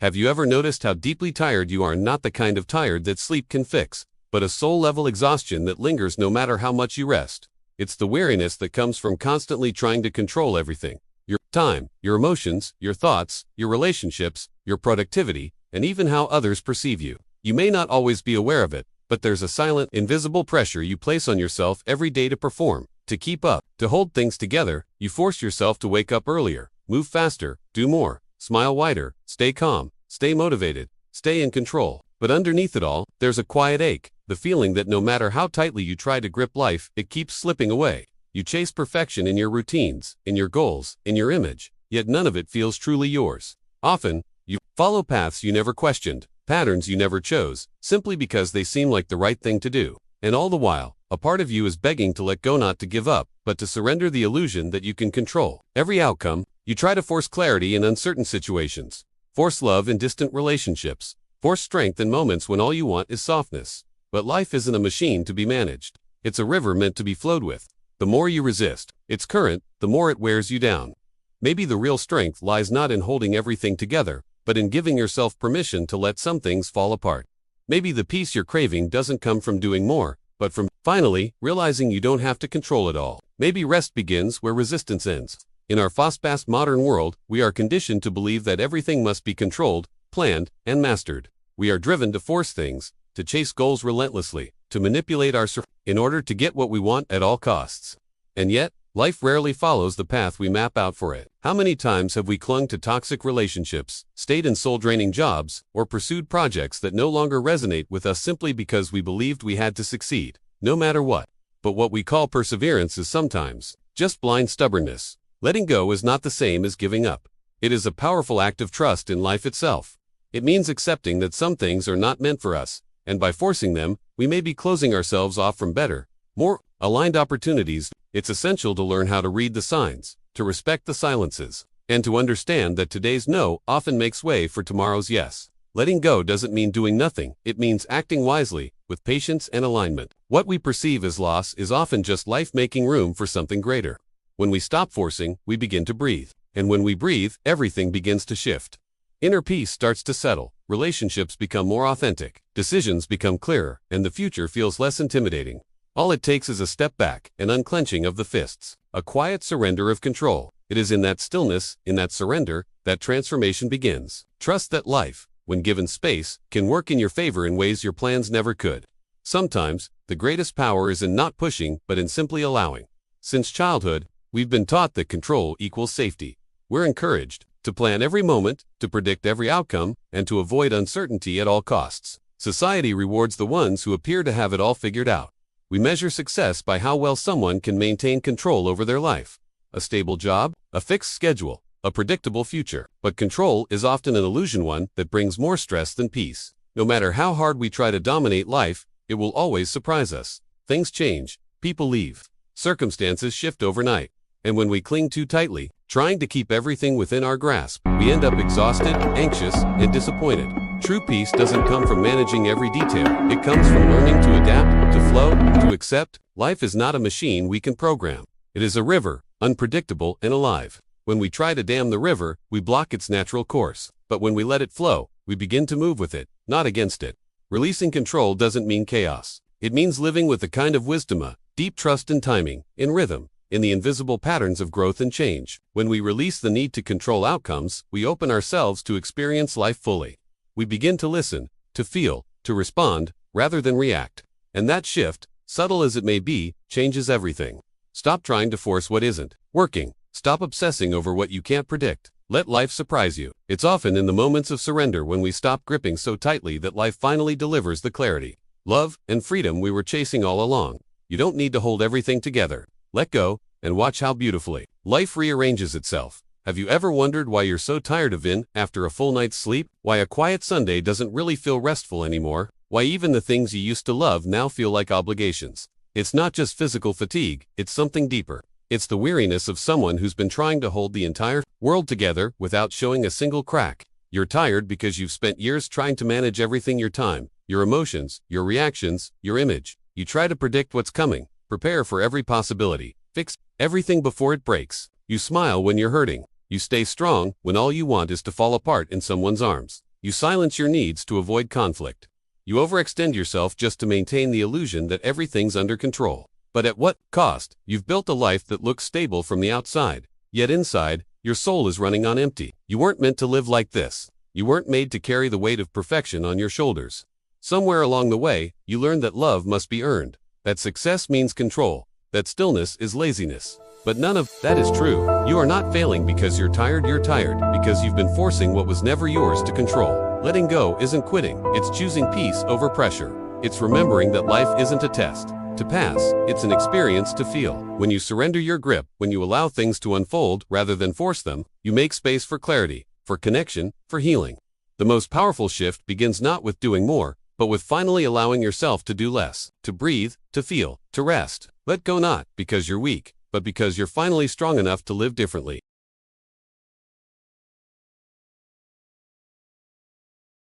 Have you ever noticed how deeply tired you are? Not the kind of tired that sleep can fix, but a soul-level exhaustion that lingers no matter how much you rest. It's the weariness that comes from constantly trying to control everything. Your time, your emotions, your thoughts, your relationships, your productivity, and even how others perceive you. You may not always be aware of it, but there's a silent, invisible pressure you place on yourself every day to perform, to keep up, to hold things together. You force yourself to wake up earlier, move faster, do more, smile wider, stay calm, stay motivated, stay in control. But underneath it all, there's a quiet ache, the feeling that no matter how tightly you try to grip life, it keeps slipping away. You chase perfection in your routines, in your goals, in your image, yet none of it feels truly yours. Often, you follow paths you never questioned, patterns you never chose, simply because they seem like the right thing to do. And all the while, a part of you is begging to let go, not to give up, but to surrender the illusion that you can control every outcome. You try to force clarity in uncertain situations, force love in distant relationships, force strength in moments when all you want is softness. But life isn't a machine to be managed. It's a river meant to be flowed with. The more you resist its current, the more it wears you down. Maybe the real strength lies not in holding everything together, but in giving yourself permission to let some things fall apart. Maybe the peace you're craving doesn't come from doing more, but from finally realizing you don't have to control it all. Maybe rest begins where resistance ends. In our fast-paced modern world, we are conditioned to believe that everything must be controlled, planned, and mastered. We are driven to force things, to chase goals relentlessly, to manipulate our in order to get what we want at all costs. And yet, life rarely follows the path we map out for it. How many times have we clung to toxic relationships, stayed in soul-draining jobs, or pursued projects that no longer resonate with us simply because we believed we had to succeed, no matter what? But what we call perseverance is sometimes just blind stubbornness. Letting go is not the same as giving up. It is a powerful act of trust in life itself. It means accepting that some things are not meant for us, and by forcing them, we may be closing ourselves off from better, more aligned opportunities. It's essential to learn how to read the signs, to respect the silences, and to understand that today's no often makes way for tomorrow's yes. Letting go doesn't mean doing nothing, it means acting wisely, with patience and alignment. What we perceive as loss is often just life making room for something greater. When we stop forcing, we begin to breathe. And when we breathe, everything begins to shift. Inner peace starts to settle, relationships become more authentic, decisions become clearer, and the future feels less intimidating. All it takes is a step back, an unclenching of the fists, a quiet surrender of control. It is in that stillness, in that surrender, that transformation begins. Trust that life, when given space, can work in your favor in ways your plans never could. Sometimes, the greatest power is in not pushing, but in simply allowing. Since childhood, we've been taught that control equals safety. We're encouraged to plan every moment, to predict every outcome, and to avoid uncertainty at all costs. Society rewards the ones who appear to have it all figured out. We measure success by how well someone can maintain control over their life. A stable job, a fixed schedule, a predictable future. But control is often an illusion, one that brings more stress than peace. No matter how hard we try to dominate life, it will always surprise us. Things change, people leave, circumstances shift overnight. And when we cling too tightly, trying to keep everything within our grasp, we end up exhausted, anxious, and disappointed. True peace doesn't come from managing every detail. It comes from learning to adapt, to flow, to accept. Life is not a machine we can program. It is a river, unpredictable and alive. When we try to dam the river, we block its natural course. But when we let it flow, we begin to move with it, not against it. Releasing control doesn't mean chaos. It means living with a kind of wisdom, a deep trust in timing, in rhythm, in the invisible patterns of growth and change. When we release the need to control outcomes, we open ourselves to experience life fully. We begin to listen, to feel, to respond, rather than react. And that shift, subtle as it may be, changes everything. Stop trying to force what isn't working. Stop obsessing over what you can't predict. Let life surprise you. It's often in the moments of surrender when we stop gripping so tightly that life finally delivers the clarity, love, and freedom we were chasing all along. You don't need to hold everything together. Let go, and watch how beautifully life rearranges itself. Have you ever wondered why you're so tired of after a full night's sleep? Why a quiet Sunday doesn't really feel restful anymore? Why even the things you used to love now feel like obligations? It's not just physical fatigue, it's something deeper. It's the weariness of someone who's been trying to hold the entire world together without showing a single crack. You're tired because you've spent years trying to manage everything: your time, your emotions, your reactions, your image. You try to predict what's coming, prepare for every possibility, fix everything before it breaks. You smile when you're hurting. You stay strong when all you want is to fall apart in someone's arms. You silence your needs to avoid conflict. You overextend yourself just to maintain the illusion that everything's under control. But at what cost? You've built a life that looks stable from the outside, yet inside, your soul is running on empty. You weren't meant to live like this. You weren't made to carry the weight of perfection on your shoulders. Somewhere along the way, you learned that love must be earned, that success means control, that stillness is laziness. But none of that is true. You are not failing because you're tired because you've been forcing what was never yours to control. Letting go isn't quitting, it's choosing peace over pressure. It's remembering that life isn't a test to pass, it's an experience to feel. When you surrender your grip, when you allow things to unfold rather than force them, you make space for clarity, for connection, for healing. The most powerful shift begins not with doing more, but with finally allowing yourself to do less, to breathe, to feel, to rest. Let go not because you're weak, but because you're finally strong enough to live differently.